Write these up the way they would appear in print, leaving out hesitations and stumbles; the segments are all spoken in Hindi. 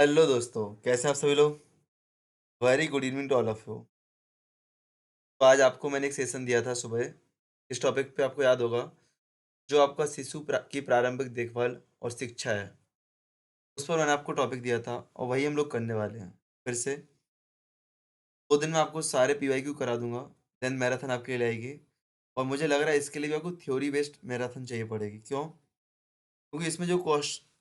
हेलो दोस्तों, कैसे हैं आप सभी लोग। Very good evening to all of you. तो आज आपको मैंने एक सेशन दिया था सुबह। इस टॉपिक पे आपको याद होगा, जो आपका की प्रारंभिक देखभाल और शिक्षा है। उस पर मैंने आपको टॉपिक दिया था और वही हम लोग करने वाले हैं फिर से। 2 दिन में आपको सारे पीवाईक्यू करा दूंगा। देन मैराथन आपके लिए आएगी। और मुझे लग रहा है इसके लिए भी आपको थ्योरी बेस्ड मैराथन चाहिए पड़ेगी। क्यों? क्योंकि इसमें जो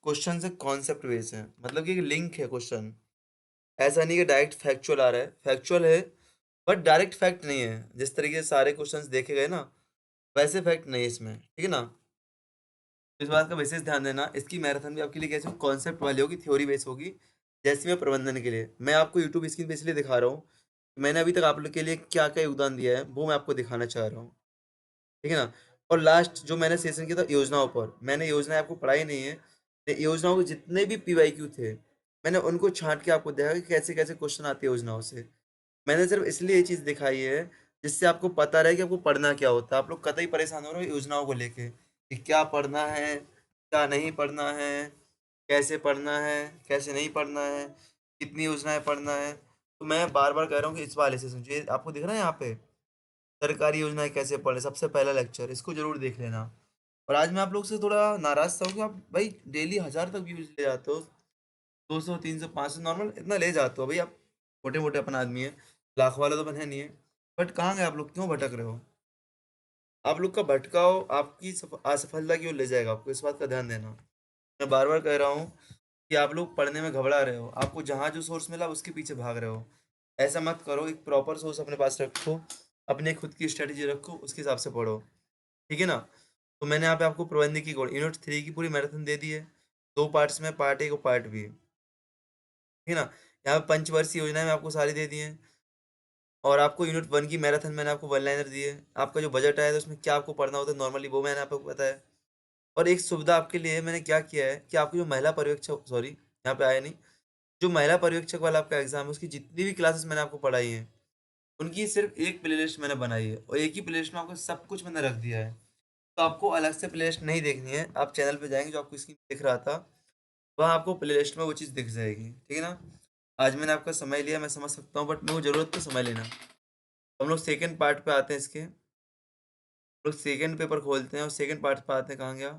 क्वेश्चन है कॉन्सेप्ट बेस्ड है, मतलब कि एक लिंक है क्वेश्चन। ऐसा नहीं कि डायरेक्ट फैक्चुअल आ रहा है, फैक्चुअल है बट डायरेक्ट फैक्ट नहीं है। जिस तरीके से सारे क्वेश्चंस देखे गए ना, वैसे फैक्ट नहीं है इसमें, ठीक है ना। इस बात का विशेष ध्यान देना, इसकी मैराथन भी आपके लिए कैसे कॉन्सेप्ट वाली होगी, थ्योरी बेस होगी। जैसे मैं प्रबंधन के लिए मैं आपको यूट्यूब स्क्रीन पे इसलिए दिखा रहा हूँ, मैंने अभी तक आप लोग के लिए क्या क्या योगदान दिया है वो मैं आपको दिखाना चाह रहा हूँ, ठीक है ना। और लास्ट जो मैंने सेशन किया था योजनाओं पर, मैंने योजनाएं आपको पढ़ाई नहीं है। योजनाओं के जितने भी पीवाईक्यू थे, मैंने उनको छांट के आपको दिखाया कि कैसे कैसे क्वेश्चन आते हैं योजनाओं से। मैंने सिर्फ इसलिए ये चीज़ दिखाई है जिससे आपको पता रहे कि आपको पढ़ना क्या होता है। आप लोग कतई परेशान हो रहे हो योजनाओं को लेके कि क्या पढ़ना है, क्या नहीं पढ़ना है, कैसे पढ़ना है, कैसे नहीं पढ़ना है, कितनी योजनाएं पढ़ना है। तो मैं बार बार कह रहा हूँ कि इस वाले से समझिए, आपको दिख रहा है यहाँ पे सरकारी योजनाएं कैसे पढ़े, सबसे पहला लेक्चर इसको जरूर देख लेना। और आज मैं आप लोग से थोड़ा नाराज था कि आप भाई डेली 1000 तक व्यूज ले जाते हो, 200 300 500 नॉर्मल इतना ले जाते हो भाई आप। मोटे मोटे अपन आदमी है, लाख वाला तो बने नहीं है। बट कहाँ गए आप लोग, क्यों भटक रहे हो? आप लोग का भटकाव आपकी असफलता की ओर ले जाएगा, आपको इस बात का ध्यान देना। मैं बार बार कह रहा हूँ कि आप लोग पढ़ने में घबरा रहे हो, आपको जहाँ जो सोर्स मिला उसके पीछे भाग रहे हो। ऐसा मत करो, एक प्रॉपर सोर्स अपने पास रखो, अपने खुद की स्ट्रेटेजी रखो, उसके हिसाब से पढ़ो, ठीक है ना। तो मैंने यहाँ पे आपको प्रबंधन की यूनिट 3 की पूरी मैराथन दे दी है। 2 पार्ट्स में, पार्ट 1 और पार्ट बी, ठीक है ना। यहाँ पे पंचवर्षीय योजनाएं मैं आपको सारी दे दी हैं। और आपको यूनिट 1 की मैराथन मैंने आपको वन लाइनर दी है। आपका जो बजट आया था उसमें क्या आपको पढ़ना होता है नॉर्मली, वो मैंने आपको बताया। और एक सुविधा आपके लिए मैंने क्या किया है कि आपको जो महिला पर्यवेक्षक, सॉरी यहाँ पे आया नहीं, जो महिला पर्यवेक्षक वाला आपका एग्जाम है उसकी जितनी भी क्लासेस मैंने आपको पढ़ाई हैं, उनकी सिर्फ एक प्लेलिस्ट मैंने बनाई है और एक ही प्लेलिस्ट में आपको सब कुछ मैंने रख दिया है। तो आपको अलग से प्लेलिस्ट नहीं देखनी है, आप चैनल पे जाएंगे जो आपको स्क्रीन पे दिख रहा था, वहाँ आपको प्लेलिस्ट में वो चीज़ दिख जाएगी, ठीक है ना। आज मैंने आपका समय लिया, मैं समझ सकता हूँ, बट मेरे को ज़रूरत तो समय लेना। हम लोग सेकंड पार्ट पे आते हैं इसके। हम लोग सेकंड पेपर खोलते हैं और सेकंड पार्ट पे आते हैं, कहाँ गया?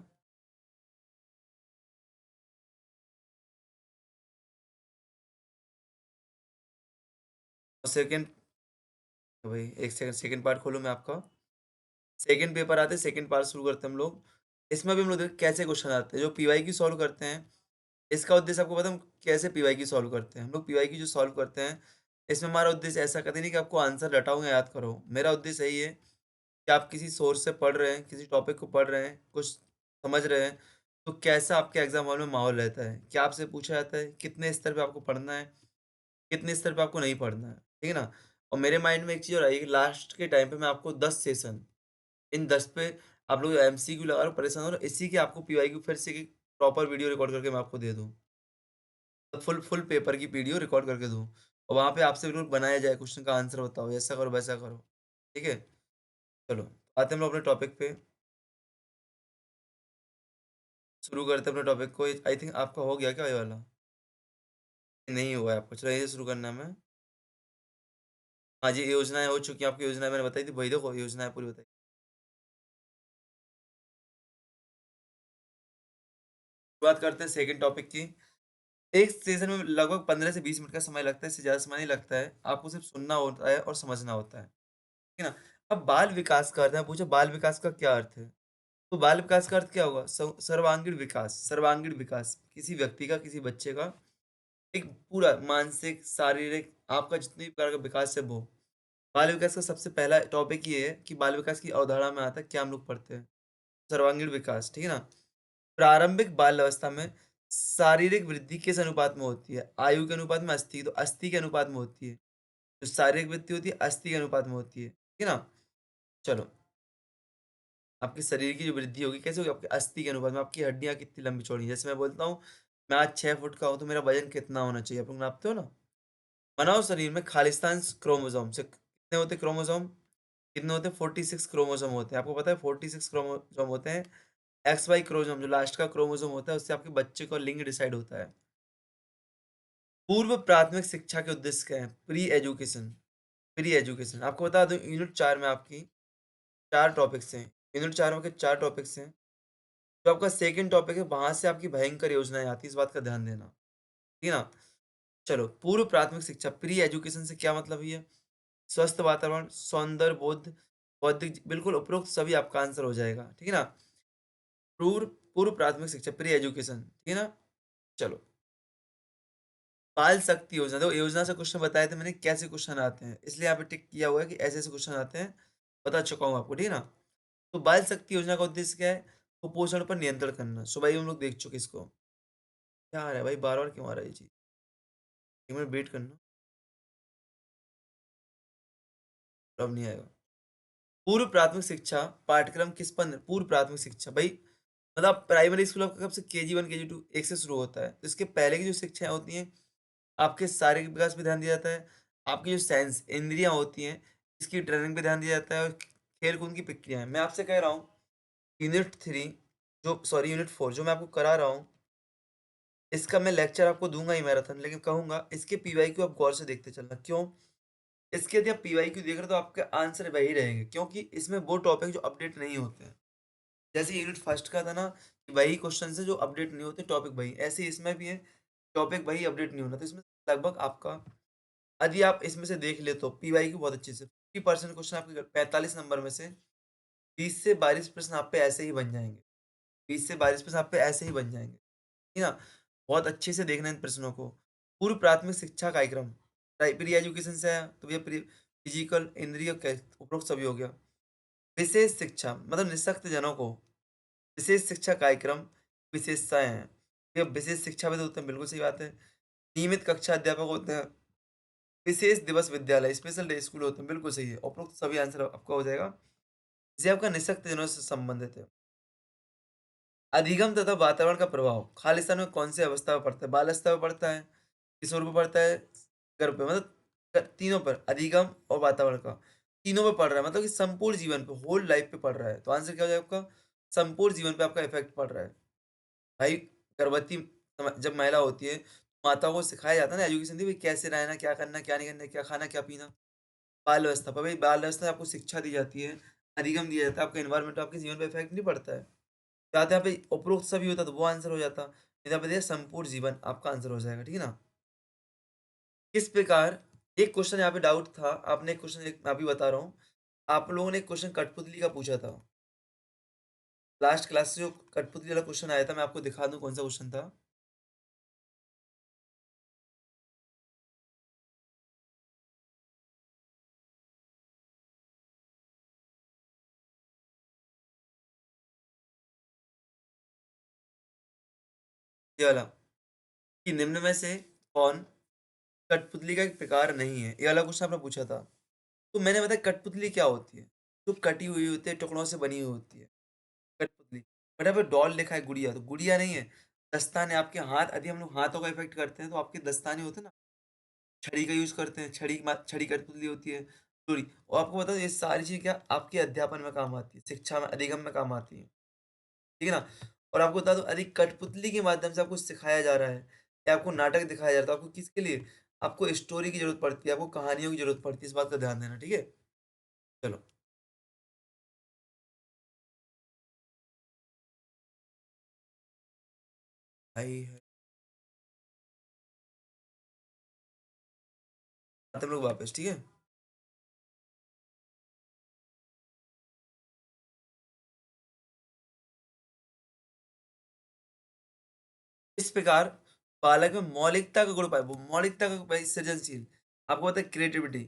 और सेकंड, भाई एक सेकंड, सेकंड पार्ट खोलूँ मैं आपका। सेकंड पेपर आते हैं, सेकंड पार्ट शुरू करते हैं हम लोग। इसमें भी हम लोग देखते हैं कैसे क्वेश्चन आते हैं, जो पीवाई की सॉल्व करते हैं। इसका उद्देश्य आपको पता है हम कैसे पीवाई की सॉल्व करते हैं? हम लोग पीवाई की जो सॉल्व करते हैं, इसमें हमारा उद्देश्य ऐसा कभी नहीं कि आपको आंसर रटाओ या याद करो। मेरा उद्देश्य यही है कि आप किसी सोर्स से पढ़ रहे हैं, किसी टॉपिक को पढ़ रहे हैं, कुछ समझ रहे हैं, तो कैसा आपके एग्जाम हॉल में माहौल रहता है, क्या आपसे पूछा जाता है, कितने स्तर पे आपको पढ़ना है, कितने स्तर पे आपको नहीं पढ़ना है, ठीक है ना। और मेरे माइंड में एक चीज़ और आई कि लास्ट के टाइम पे मैं आपको 10 सेशन, इन 10 पे आप लोग एमसीक्यू लगा रहे हो, परेशान हो रहे हो, इसी की आपको पीवाईक्यू फिर से की प्रॉपर वीडियो रिकॉर्ड करके मैं आपको दे दूँ। फुल फुल पेपर की वीडियो रिकॉर्ड करके दूँ और वहाँ पे आपसे बिल्कुल बनाया जाए, क्वेश्चन का आंसर बताओ, ऐसा करो, वैसा करो, ठीक है? चलो, आते हैं हम लोग अपने टॉपिक पे। शुरू करते हैं अपने टॉपिक को। आई थिंक आपका हो गया क्या ये वाला? नहीं हुआ है आपका, चलो यही से शुरू करना है हमें। हाँ जी, योजनाएँ हो चुकी हैं, आपकी योजनाएँ मैंने बताई थी, वही देखो योजनाएँ पूरी बताई। बात करते हैं सेकंड टॉपिक की। एक सेशन में लगभग 15 से 20 मिनट का समय लगता है, इससे ज़्यादा समय नहीं लगता है। आपको सिर्फ सुनना होता है और समझना होता है, ठीक है ना? अब बाल विकास का अर्थ है, पूछो बाल विकास का क्या अर्थ है? तो बाल विकास का अर्थ क्या होगा? सर्वांगीण विकास, सर्वांगीण विकास किसी व्यक्ति का, किसी बच्चे का एक पूरा मानसिक, शारीरिक, आपका जितने भी प्रकार का विकास है वो। बाल विकास का सबसे पहला टॉपिक ये है कि बाल विकास की अवधारणा में आता है, क्या हम लोग पढ़ते हैं? सर्वांगीण विकास, ठीक है ना? प्रारंभिक बाल अवस्था में शारीरिक वृद्धि किस अनुपात में होती है? आयु के अनुपात में, अस्थि, तो अस्थि के अनुपात में होती है। जो शारीरिक वृद्धि होती है अस्थि के अनुपात में होती है, ठीक है ना? चलो, आपके शरीर की जो वृद्धि होगी कैसे होगी? आपके अस्थि के अनुपात में, आपकी हड्डियाँ कितनी लंबी चौड़ी हैं। जैसे मैं बोलता हूँ, मैं आज 6 फुट का हूँ तो मेरा वजन कितना होना चाहिए? आप लोग नापते हो ना? मानव शरीर में खालिस्तान क्रोमोसोम से कितने होते हैं क्रोमोसोम? कितने होते हैं? 46 क्रोमोसोम होते हैं। आपको पता है 46 क्रोमोसोम होते हैं। एक्स वाई क्रोमोसोम जो लास्ट का क्रोमोसोम होता है, उससे आपके बच्चे का लिंग डिसाइड होता है। पूर्व प्राथमिक शिक्षा के उद्देश्य क्या है? प्री एजुकेशन आपको बता दूँ यूनिट 4 में आपकी 4 टॉपिक्स हैं। यूनिट 4 में के 4 टॉपिक्स हैं। जो आपका सेकंड टॉपिक है वहाँ से आपकी भयंकर योजनाएँ आती हैं, इस बात का ध्यान देना। ठीक है ना? चलो पूर्व प्राथमिक शिक्षा प्री एजुकेशन से क्या मतलब है? स्वस्थ वातावरण, सौंदर्य बोध, बौद्धिक बिल्कुल उपरोक्त सभी आपका आंसर हो जाएगा। ठीक है ना? पूर्व पूर्व प्राथमिक शिक्षा प्री एजुकेशन, ठीक है ना? चलो, बाल शक्ति योजना देखो योजना से क्वेश्चन बताए थे मैंने कैसे क्वेश्चन आते हैं, इसलिए यहाँ पे टिक किया हुआ है कि ऐसे-ऐसे क्वेश्चन आते हैं, बता चुका हूँ आपको, ठीक है ना? तो बाल शक्ति योजना का उद्देश्य क्या है? कुपोषण पर नियंत्रण करना। सो भाई हम लोग देख चुके इसको। क्या आ रहा है भाई बार-बार क्यों आ रहा है ये चीज़? 1 मिनट वेट करना, अब नहीं आएगा। पूर्व प्राथमिक शिक्षा पाठ्यक्रम किस पर पूर्व प्राथमिक शिक्षा भाई मतलब प्राइमरी स्कूल आपका कब से केजी 1 केजी 2 1 से शुरू होता है। तो इसके पहले की जो शिक्षाएँ होती हैं, आपके शारीरिक विकास पे ध्यान दिया जाता है। आपकी जो सेंस इंद्रियाँ होती हैं, इसकी ट्रेनिंग पे ध्यान दिया जाता है और खेल-कूद की प्रक्रियाएँ। मैं आपसे कह रहा हूँ यूनिट 3 जो सॉरी यूनिट 4 जो मैं आपको करा रहा हूँ, इसका मैं लेक्चर आपको दूँगा ही मैराथन लेकिन कहूँगा इसके पीवाईक्यू आप गौर से देखते चलना। क्यों? इसके यदि आप पीवाईक्यू देख रहे हो तो आपके आंसर वही रहेंगे क्योंकि इसमें वो टॉपिक जो अपडेट नहीं होते हैं। जैसे यूनिट फर्स्ट का था ना कि वही क्वेश्चन है जो अपडेट नहीं होते टॉपिक वही ऐसे ही इसमें भी है टॉपिक वही अपडेट नहीं होना तो इसमें लगभग आपका यदि आप इसमें से देख ले तो पीवाई की बहुत अच्छे से 50% क्वेश्चन आपके 45 नंबर में से 20 से 22 प्रश्न आप पे ऐसे ही बन जाएंगे 20 से 22 प्रश्न आप पे ऐसे ही बन जाएंगे ठीक है ना बहुत अच्छे से देखना इन प्रश्नों को पूर्व प्राथमिक शिक्षा कार्यक्रम प्री एजुकेशन से है तो भैया फिजिकल इंद्रिय उपरोक्त सभी हो गया विशेष शिक्षा मतलब निःशक्त जनों को विशेष शिक्षा कार्यक्रम विशेषताएँ हैं। ये विशेष शिक्षाविद होते हैं, बिल्कुल सही बात है। नियमित कक्षा अध्यापक होते हैं। विशेष दिवस विद्यालय, स्पेशल डे स्कूल होते हैं, बिल्कुल सही है। उपरोक्त सभी आंसर आपका हो जाएगा। ये आपका निःशक्त जनों से संबंधित है। अधिगम तथा वातावरण का प्रभाव खालिस्तान में कौन सी अवस्था में पड़ता है? बाल अवस्था में पड़ता है, किशोर में पड़ता है, गर्भ पे मतलब तीनों पर अधिगम और वातावरण का, तीनों पे पड़ रहा है मतलब कि संपूर्ण जीवन पे, होल लाइफ पे पड़ रहा है। तो आंसर क्या हो जाएगा आपका? संपूर्ण जीवन पे आपका इफ़ेक्ट पड़ रहा है। भाई गर्भवती जब महिला होती है माताओं को सिखाया जाता है ना एजुकेशन दी भाई कैसे रहना क्या करना क्या नहीं करना क्या खाना क्या पीना बाल अवस्था पर भाई बाल अवस्था में आपको शिक्षा दी जाती है अधिगम दिया जाता है आपका इन्वायरमेंट आपके जीवन पे इफेक्ट नहीं पड़ता है चाहते यहाँ पे उपरोक्त सभी होता तो वो आंसर हो जाता नहीं तो आप देखिए संपूर्ण जीवन आपका आंसर हो जाएगा ठीक है ना किस प्रकार एक क्वेश्चन यहाँ पे डाउट था आपने एक क्वेश्चन एक मैं अभी बता रहा हूँ आप लोगों ने एक क्वेश्चन कठपुतली का पूछा था लास्ट क्लास से जो कठपुतली वाला क्वेश्चन आया था मैं आपको दिखा दूं कौन सा क्वेश्चन था ये वाला कि निम्न में से कौन कठपुतली का एक प्रकार नहीं है। ये वाला क्वेश्चन आपने पूछा था। तो मैंने बताया कठपुतली क्या होती है? जो कटी हुई होती है, टुकड़ों से बनी हुई होती है, कठपुतली। बट यहाँ पे डॉल लिखा है गुड़िया, तो गुड़िया नहीं है। दस्ताने आपके हाथ यदि हम लोग हाथों का इफ़ेक्ट करते हैं तो आपके दस्ताने होते हैं ना, छड़ी का यूज़ करते हैं, छड़ी कठपुतली होती है, सुई और आपको बता दूँ ये सारी चीज़ें क्या आपके अध्यापन में काम आती है, शिक्षा में, अधिगम में काम आती हैं। ठीक है ना? और आपको बता दूँ यदि कठपुतली के माध्यम से आपको सिखाया जा रहा है या आपको नाटक दिखाया जा रहा है तो आपको किसके लिए? आपको स्टोरी की ज़रूरत पड़ती है, आपको कहानियों की ज़रूरत पड़ती है, इस बात का ध्यान देना, ठीक है? चलो, भाई है आते हम लोग वापस, ठीक है? इस प्रकार बालक में मौलिकता का गुण पाए वो मौलिकता का भाई सृजनशील आपको पता है क्रिएटिविटी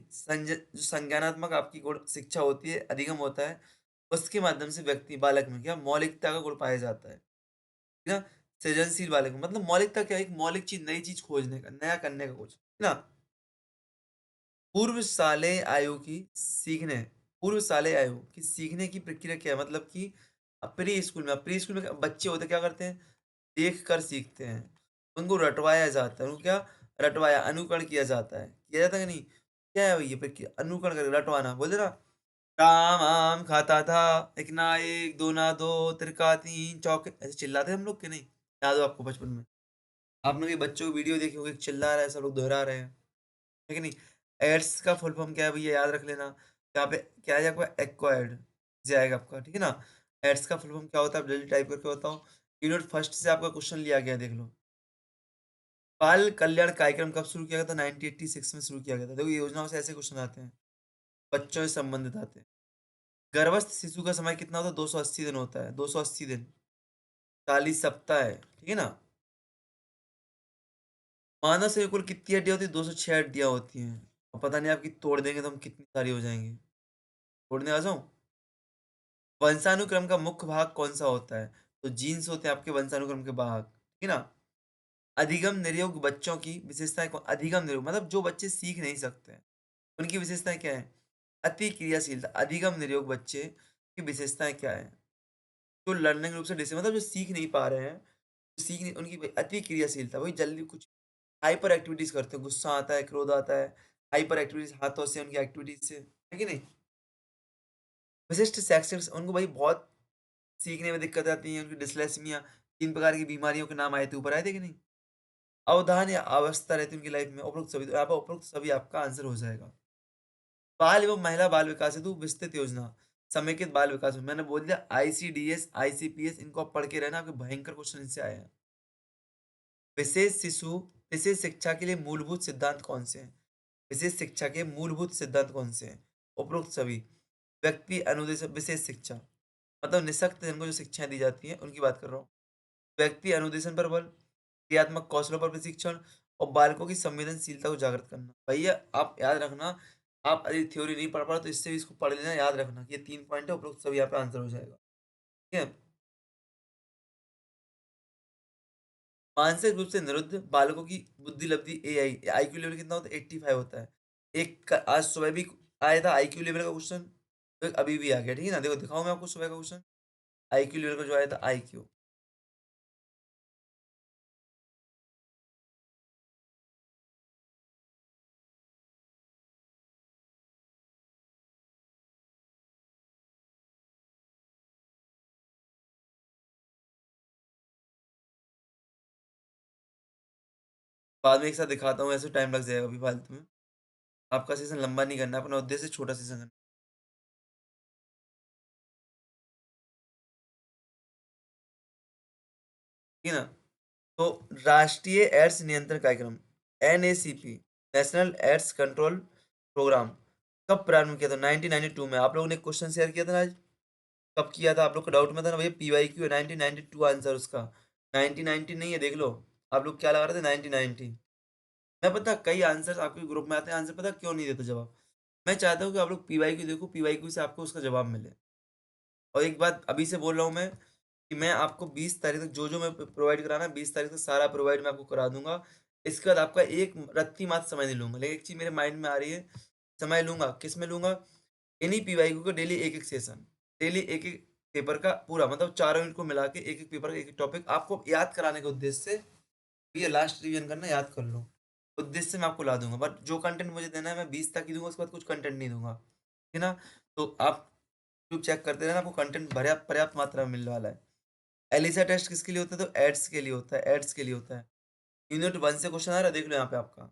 जो संज्ञानात्मक आपकी गुण शिक्षा होती है अधिगम होता है उसके माध्यम से व्यक्ति बालक में क्या मौलिकता का गुण पाया जाता है ठीक है ना सृजनशील बालक में मतलब मौलिकता क्या है एक मौलिक चीज नई चीज खोजने का नया करने का कुछ है ना पूर्व साले आयु की सीखने पूर्व साले आयु की सीखने की प्रक्रिया क्या है मतलब कि प्री स्कूल में बच्चे होते क्या करते हैं देख कर सीखते हैं उनको रटवाया जाता है उनको क्या रटवाया अनुकरण किया जाता है किया जाता है कि नहीं क्या है ये प्रक्रिया अनुकरण कर रटवाना बोलते ना राम आम खाता था एक ना एक दो ना दो तिरका तीन चौके ऐसे चिल्लाते हम लोग के नहीं याद हो आपको बचपन में आपने भी बच्चों की वीडियो देखी होगी, चिल्ला रहा है, सब लोग दोहरा रहे हैं, है कि नहीं? एड्स का फुल फॉर्म क्या है भैया, याद रख लेना। यहाँ पे क्या है आपका, एक्वायर्ड जे आएगा आपका, ठीक है ना? एड्स का फुल फॉर्म क्या होता है, आप जल्दी टाइप करके बताओ। यूनिट फर्स्ट से आपका क्वेश्चन लिया गया है, देख लो। बाल कल्याण कार्यक्रम कब शुरू किया गया था? 1986 में शुरू किया गया था। देखो ये योजनाओं से ऐसे क्वेश्चन आते हैं, बच्चों से संबंधित आते हैं। गर्भस्थ शिशु का समय कितना होता है? 280 दिन होता है, 280 दिन, 40 सप्ताह है, ठीक है ना? मानव शरीर में कुल कितनी हड्डियां होती है? 206 हड्डियां होती हैं। और पता नहीं आपकी तोड़ देंगे तो हम कितनी सारी हो जाएंगे। तोड़ने आ जाऊं? वंशानुक्रम का मुख्य भाग कौन सा होता है? तो जीन्स होते हैं आपके वंशानुक्रम के भाग, ठीक है ना? अधिगम निरयोग बच्चों की विशेषताएं अधिगम निरयोग मतलब जो बच्चे सीख नहीं सकते हैं, उनकी विशेषताएं क्या है? अति क्रियाशीलता। अधिगम निरयोग बच्चे की विशेषताएं क्या है? जो लर्निंग रूप से मतलब जो सीख नहीं पा रहे हैं, सीख नहीं, उनकी अति क्रियाशीलता, वही जल्दी कुछ हाइपर एक्टिविटीज करते हैं, गुस्सा आता है, क्रोध आता है, हाइपर एक्टिविटीज हाथों से, उनकी एक्टिविटीज से, है कि नहीं? विशिष्ट शैक्षिक, उनको भाई बहुत सीखने में दिक्कत आती है, उनकी डिस्लेक्सिया, 3 प्रकार की बीमारियों के नाम आए थे, ऊपर आए थे कि नहीं? अवधान या अवस्था रहती है उनकी लाइफ में, उपरोक्त सभी, तो यहाँ पर उपरोक्त सभी आपका आंसर हो जाएगा। बाल एवं महिला बाल विकास हेतु विस्तृत योजना, समेकित बाल विकास में मैंने बोल दिया, आईसीडीएस, आईसीपीएस, इनको आप पढ़ के रहना, आपके भयंकर क्वेश्चन इनसे आए हैं। विशेष शिशु विशेष शिक्षा के लिए मूलभूत सिद्धांत कौन से हैं? विशेष शिक्षा के मूलभूत सिद्धांत कौन से हैं? उपरोक्त सभी। व्यक्ति अनुदेश विशेष शिक्षा मतलब निःशक्त जन को जो शिक्षाएं दी जाती हैं, उनकी बात कर रहा हूँ। व्यक्ति अनुदेशन पर बल, क्रियात्मक कौशलों पर प्रशिक्षण और बालकों की संवेदनशीलता को जागृत करना। भैया आप याद रखना, आप यदि थ्योरी नहीं पढ़ पा रहे तो इससे भी इसको पढ़ लेना, याद रखना कि ये 3 पॉइंट है, उपरोक्त सभी यहाँ पे आंसर हो जाएगा। ठीक है? मानसिक रूप से निरुद्ध बालकों की बुद्धि लब्धि एआई आईक्यू लेवल कितना होता है? 85 होता है। आज सुबह भी आया था आईक्यू लेवल का क्वेश्चन, तो एक अभी भी आ गया, ठीक है ना? देखो दिखाऊं मैं आपको सुबह का क्वेश्चन, आईक्यू लेवल का जो आया था, आईक्यू। बाद में एक साथ दिखाता हूँ, ऐसे टाइम लग जाएगा अभी फालतू में। आपका सेशन लंबा नहीं करना, अपना उद्देश्य छोटा सेशन करना, ठीक है ना? तो राष्ट्रीय एड्स नियंत्रण कार्यक्रम, NAACP, national AIDS control programme, कब प्रारंभ किया था? 1992 में। आप लोगों ने क्वेश्चन शेयर किया था ना आज, कब किया था? आप लोग का डाउट में था ना भैया, पीवाईक्यू है, 1992 आंसर उसका, 1990 नहीं है, देख लो। आप लोग क्या लगा रहे थे? 1990। मैं पता कई आंसर आपके ग्रुप में आते हैं, आंसर पता क्यों नहीं देते जवाब? मैं चाहता हूँ कि आप लोग पीवाईक्यू देखो, पीवाईक्यू से आपको उसका जवाब मिले। और एक बात अभी से बोल रहा हूँ मैं, कि मैं आपको 20 तारीख तक जो मैं प्रोवाइड कराना, 20 तारीख तक सारा प्रोवाइड मैं आपको करा दूंगा। इसके बाद आपका एक रत्ती मात्र समय नहीं लूंगा, लेकिन एक चीज मेरे माइंड में आ रही है, समय लूंगा, किस में लूंगा? इन्हीं पीवाईक्यू को डेली एक एक सेशन, डेली एक एक पेपर का पूरा, मतलब 4 यूनिट को मिला के एक एक पेपर का एक एक टॉपिक आपको याद कराने के उद्देश्य से। ये लास्ट रिवीजन करना, याद कर लो, उद्देश्य से मैं आपको ला दूंगा। बट जो कंटेंट मुझे देना है मैं 20 तक ही दूंगा, उसके बाद कुछ कंटेंट नहीं दूंगा, ठीक है ना? तो आप यूट्यूब चेक करते रहना, आपको कंटेंट पर्याप्त पर्याप्त मात्रा में मिलने वाला है। एलिसा टेस्ट किसके लिए होता है? तो एड्स के लिए होता है, एड्स के लिए होता है। यूनिट 1 से क्वेश्चन आ रहा है, देख लो यहाँ पे आपका।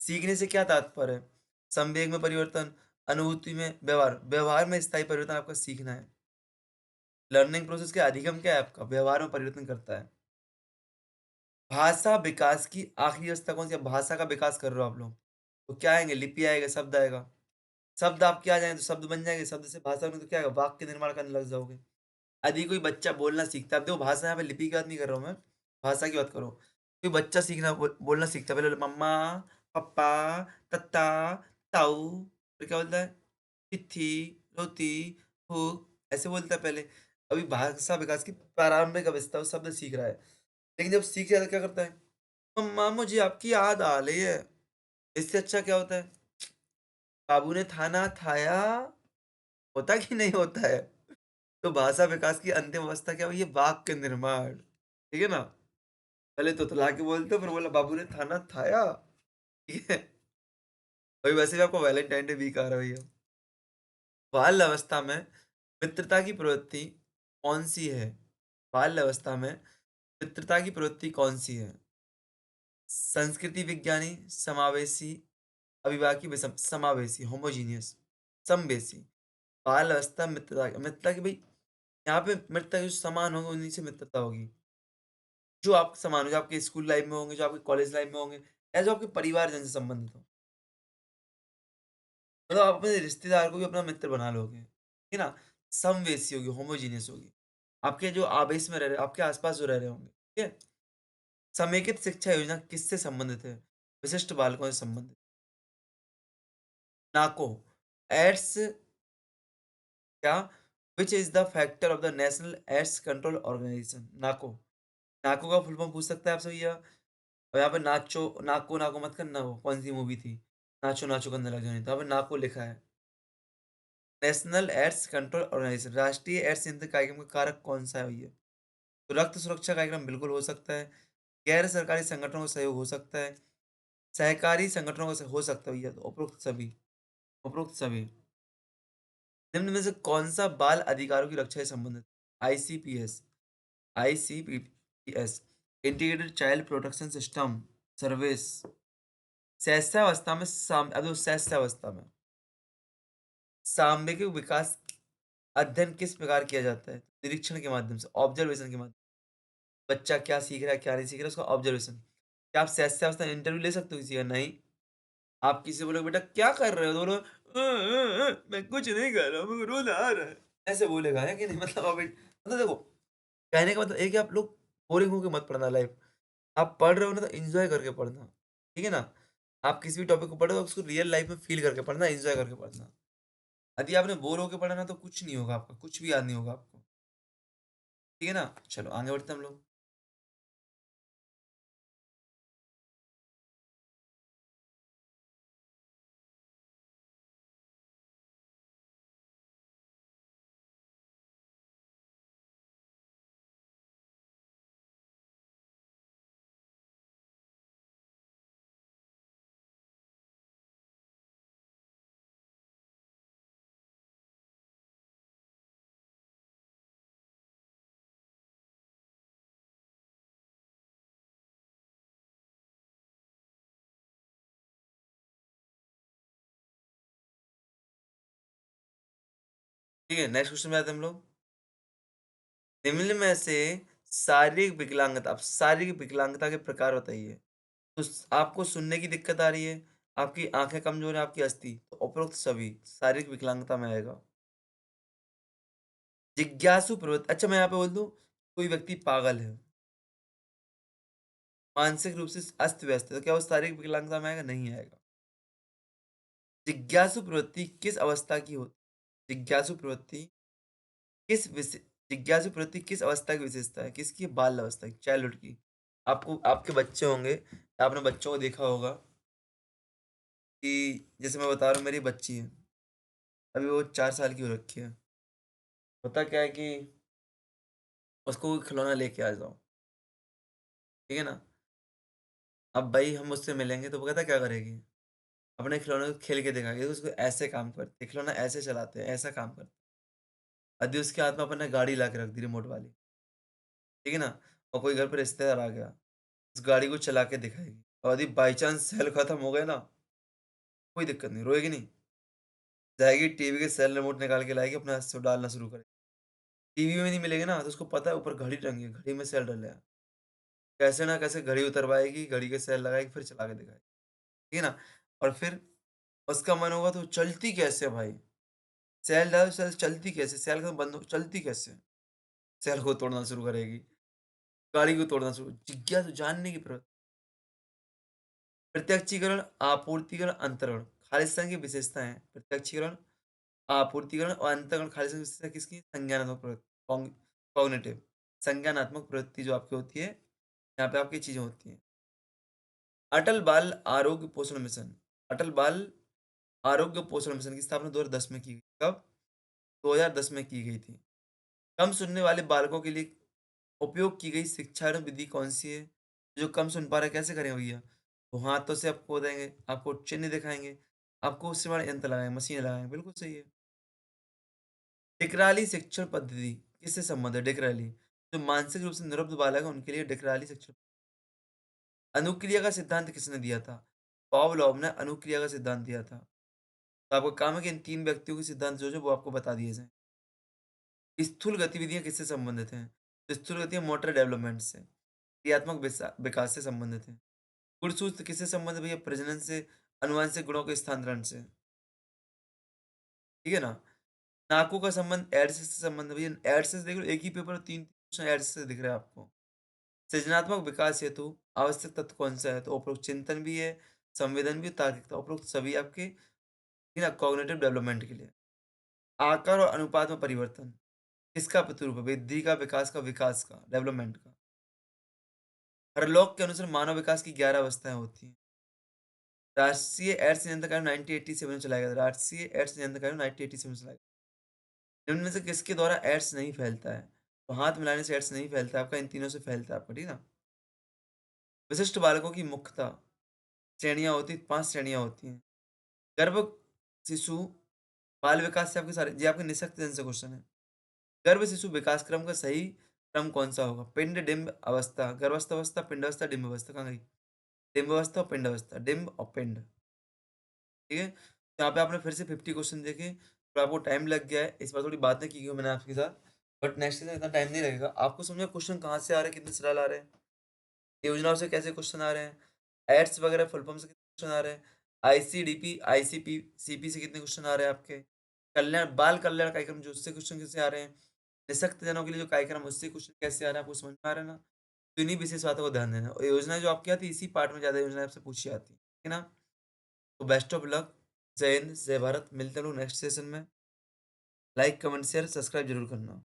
सीखने से क्या तात्पर्य है? संवेग में परिवर्तन, अनुभूति में, व्यवहार, व्यवहार में स्थायी परिवर्तन आपका सीखना है। लर्निंग प्रोसेस के अधिगम क्या है आपका? व्यवहार में परिवर्तन करता है। भाषा विकास की आखिरी अवस्था कौन सी है? भाषा का विकास कर रहे हो आप लोग, तो क्या आएंगे? लिपि आएगा, शब्द आएगा। शब्द आपके आ जाएंगे तो शब्द बन जाएंगे, शब्द से भाषा में तो क्या आएगा? वाक्य निर्माण करने लग जाओगे। यदि कोई बच्चा बोलना सीखता है, अब देखो भाषा, यहाँ पे लिपि की बात नहीं कर रहा हूँ मैं, भाषा की बात करो। कोई बच्चा सीखना बोलना सीखता है, पहले बोले मम्मा, पप्पा, तत्ता, ताऊ, फिर क्या बोलता है? तिथि, रोती, भूख, ऐसे बोलता है पहले। अभी भाषा विकास की प्रारंभिक अवस्था, वो शब्द सीख रहा है। लेकिन जब सीख जाता है क्या करता है? मम्मा मुझे आपकी याद आ रही है। इससे अच्छा क्या होता है? बाबू ने खाना खाया, होता कि नहीं होता है? तो भाषा विकास की अंतिम अवस्था क्या हुई? ये वाक्य निर्माण, ठीक है ना? पहले तुतला के बोलते हो, फिर बोला बाबू ने खाना खाया, ठीक है? भाई वैसे भी आपको वैलेंटाइन डे वीक आ रहा है भैया। बाल अवस्था में मित्रता की प्रवृत्ति कौन सी है? बाल अवस्था में मित्रता की प्रवृत्ति कौन सी है? संस्कृति विज्ञानी, समावेशी, अभिवाकी समावेशी, होमोजीनियस, समवेशी, बाल अवस्था, मित्रता मित्रता की भाई यहाँ पे मित्रता जो समान होंगे उन्हीं से मित्रता होगी। जो आपके समान हो, जो आपके स्कूल लाइफ में होंगे, जो आपके कॉलेज लाइफ में होंगे, या जो आपके परिवारजन से संबंधित हो। मतलब आप अपने रिश्तेदार को भी अपना मित्र बना लोगे, ठीक है ना? समवैसी होगी, होमोजीनियस होगी। आपके जो आवेश में रह रहे आपके आस-पास जो रह रहे होंगे, ठीक है? समेकित शिक्षा योजना किससे संबंधित है? विशिष्ट बालकों से संबंधित। नाको एड्स क्या? Which is the factor of the national AIDS control organisation? NACO. NACO का फुल फॉर्म पूछ सकता है आपसे भैया? और यहाँ पे नाचो नाको नाको मत करना वो कौन-सी मूवी थी? नाचो नाचो करने लग जाना, तो यहाँ पे नाको लिखा है। नेशनल एड्स कंट्रोल ऑर्गनाइजेशन राष्ट्रीय एड्स नियंत्रण कार्यक्रम का कारक कौन-सा है भैया? तो रक्त सुरक्षा कार्यक्रम बिल्कुल हो सकता है, गैर सरकारी संगठनों का सहयोग हो सकता है, सहकारी संगठनों का हो सकता है भैया, तो उपरोक्त सभी। निम्न में से कौन-सा बाल अधिकारों की रक्षा से संबंधित? ICPS ICPS integrated child protection system service शैशवावस्था में शैशवावस्था में सामूहिक विकास अध्ययन किस प्रकार किया जाता है? निरीक्षण के माध्यम से, ऑब्जर्वेशन के माध्यम बच्चा क्या सीख रहा है, क्या नहीं सीख रहा है, उसका ऑब्जर्वेशन। क्या आप शैशवावस्था में इंटरव्यू ले सकते हो किसी का? नहीं। आप किसी से बोलोगे बेटा क्या कर रहे हो? तो बोलो मैं कुछ नहीं कर रहा हूँ, मेरे को रोना आ रहा है। ऐसे बोलेगा है कि नहीं? मतलब आप मतलब देखो, कहने का मतलब ये है कि आप लोग बोरिंग होके मत पढ़ना लाइफ। आप पढ़ रहे हो ना तो एन्जॉय करके पढ़ना, ठीक है ना? आप किसी भी टॉपिक को पढ़ रहे हो तो उसको रियल लाइफ में फ़ील करके पढ़ना, एन्जॉय करके पढ़ना। यदि आपने बोर होके पढ़ा ना तो कुछ नहीं होगा आपका, कुछ भी याद नहीं होगा आपको, ठीक है ना? चलो आगे बढ़ते हैं हम लोग। ठीक है, नेक्स्ट क्वेश्चन में आते हैं हम लोग। निम्न में से शारीरिक विकलांगता अब शारीरिक विकलांगता के प्रकार बताइए। तो आपको सुनने की दिक्कत आ रही है, आपकी आंखें कमजोर है, आपकी अस्थि, तो उपरोक्त सभी शारीरिक विकलांगता में आएगा। जिज्ञासु प्रवृत्ति अच्छा मैं यहाँ पे बोल दूं कोई व्यक्ति पागल है, मानसिक रूप से अस्त व्यस्त है, तो क्या वो शारीरिक विकलांगता में आएगा? नहीं आएगा। जिज्ञासु प्रवृत्ति किस अवस्था की हो जिज्ञासु प्रवृत्ति किस विशे जिज्ञासु प्रवृत्ति किस अवस्था की विशेषता है? किसकी? बाल अवस्था की, चाइल्डहुड की। आपको आपके बच्चे होंगे, आपने बच्चों को देखा होगा कि जैसे मैं बता रहा हूँ मेरी बच्ची है, अभी वो 4 साल की हो रखी है। होता क्या है कि उसको कोई खिलौना लेके आ जाओ, ठीक है ना? अब भाई हम उससे मिलेंगे तो वो पता क्या करेगी? अपने खिलौने को खेल के दिखाएगी, उसको ऐसे काम करते हैं, खिलौना ऐसे चलाते हैं, ऐसा काम करते हैं। यदि उसके हाथ में अपन ने गाड़ी ला के रख दी रिमोट वाली, ठीक है ना? और कोई घर पे रिश्तेदार आ गया, उस गाड़ी को चला के दिखाएगी और यदि बाई चांस सेल खत्म हो गए ना, कोई दिक्कत नहीं, रोएगी नहीं। जाएगी टीवी के सेल रिमोट निकाल के लाएगी, अपना स डालना शुरू करेगी। टीवी में नहीं मिलेगी ना, तो उसको पता है ऊपर घड़ी टंगी है, घड़ी में सेल डले हैं। कैसे ना कैसे घड़ी उतरवाएगी, घड़ी के सेल लगाएगी, फिर चला के दिखाएगी, ठीक है ना? और फिर उसका मन होगा तो चलती कैसे है भाई? सेल डालो, सेल चलती कैसे? सेल खत्म बंद हो चलती कैसे? सेल को तोड़ना शुरू करेगी, गाड़ी को तोड़ना शुरू जिज्ञासु जानने की प्रवृत्ति। प्रत्यक्षीकरण, आपूर्तिकरण, अंतरण। खालिस्तान की विशेषताएँ हैं। प्रत्यक्षीकरण, आपूर्तिकरण और अंतःकरण खालिस्तान की विशेषता किसकी? संज्ञानात्मक प्रवृत्ति कॉग्निटिव संज्ञानात्मक प्रवृत्ति जो आपकी होती है, यहाँ पे आपकी चीज़ें होती हैं। अटल बाल आरोग्य पोषण मिशन अटल बाल आरोग्य पोषण मिशन की स्थापना 2010 में की गई। कब? 2010 में की गई थी। कम सुनने वाले बालकों के लिए उपयोग की गई शिक्षाण विधि कौन-सी है? जो कम सुन पा रहे हैं कैसे करें भैया? वो हाथों से आपको बताएँगे, आपको चिन्ह दिखाएँगे, आपको उससे बड़ा यंत्र लगाएँगे, मशीन लगाएँगे, बिल्कुल सही है। डिकराली शिक्षण पद्धति किससे संबंधित है डिकराली? जो मानसिक रूप से निरुक्त बालक है उनके लिए डिकराली शिक्षण अनुक्रिया का सिद्धांत किसने दिया था? पावलोव ने अनुक्रिया का सिद्धांत दिया था। तो आपका काम है कि इन 3 व्यक्तियों के सिद्धांत जो वो आपको बता दिए जाएँ। स्थूल गतिविधियाँ किससे संबंधित हैं? तो स्थूल गतियाँ मोटर डेवलपमेंट से, क्रियात्मक विकास से संबंधित हैं। गुणसूत्र किससे संबंधित है भैया? प्रजनन से, आनुवंशिक गुणों के स्थानांतरण से, ठीक है ना? नाकों का संबंध एड्स से संबंध है भैया, एड्स से देख लो एक ही पेपर में 3 क्वेश्चन एड्स से दिख रहा है आपको। सृजनात्मक विकास हेतु आवश्यक तत्व कौन-सा है? तो उपरोक्त चिंतन भी है, संवेदन भी, तार्किकता, उपरोक्त सभी आपके है ना कॉग्निटिव डेवलपमेंट के लिए। आकार और अनुपात में परिवर्तन, किसका प्रतिरूप है? वृद्धि का, विकास का, डेवलपमेंट का। हरलॉक के अनुसार मानव विकास की 11 अवस्थाएँ होती हैं। राष्ट्रीय एड्स नियंत्रण कार्यक्रम 1987 में चलाया गया था। राष्ट्रीय एड्स नियंत्रण कार्यक्रम 1987 में चलाया गया। निम्न में से किसके द्वारा एड्स नहीं फैलता है? तो हाथ मिलाने से एड्स नहीं फैलता है आपका, इन तीनों से फैलता है आपका, ठीक है ना? विशिष्ट बालकों की मुख्यतः श्रेणियाँ होती हैं, 5 श्रेणियाँ होती हैं। गर्भ शिशु बाल विकास से आपके सारे ये आपके निःशक्त जन से क्वेश्चन है। गर्भ शिशु विकास क्रम का सही क्रम कौन-सा होगा? पिंड, डिंब अवस्था, गर्भावस्था अवस्था, पिंडावस्था, डिंब अवस्था, कहाँ गई? डिंब अवस्था और पिंड अवस्था, डिंब और पिंड, ठीक है? तो यहाँ पे आपने फिर से 50 क्वेश्चन देखे, तो आपको टाइम लग गया है। इस बार थोड़ी बातें की हैं मैंने आपके साथ, बट नेक्स्ट टाइम इतना टाइम नहीं लगेगा। आपको समझ में क्वेश्चन कहाँ से आ रहे हैं, कितने सरल आ रहे हैं, योजनाओं से कैसे क्वेश्चन आ रहे हैं, एड्स वगैरह फुल फॉर्म से कितने क्वेश्चन आ रहे हैं, आईसीडीपी, आईसीपी, सीपी से कितने क्वेश्चन आ रहे हैं आपके, कल्याण बाल कल्याण कार्यक्रम जो उससे क्वेश्चन कैसे आ रहे हैं, निःशक्त जनों के लिए जो कार्यक्रम है उससे क्वेश्चन कैसे आ रहे हैं, आपको समझ में आ रहा है ना? तो इन्हीं विशेष बातों को ध्यान देना और योजना जो आपकी आती है इसी पार्ट में ज़्यादा योजनाएँ आपसे पूछी जाती हैं, ठीक है ना? तो बेस्ट ऑफ लक, जय हिंद, जय भारत, मिलते हैं हम लोग नेक्स्ट सेशन में। लाइक, कमेंट, शेयर, सब्सक्राइब जरूर करना।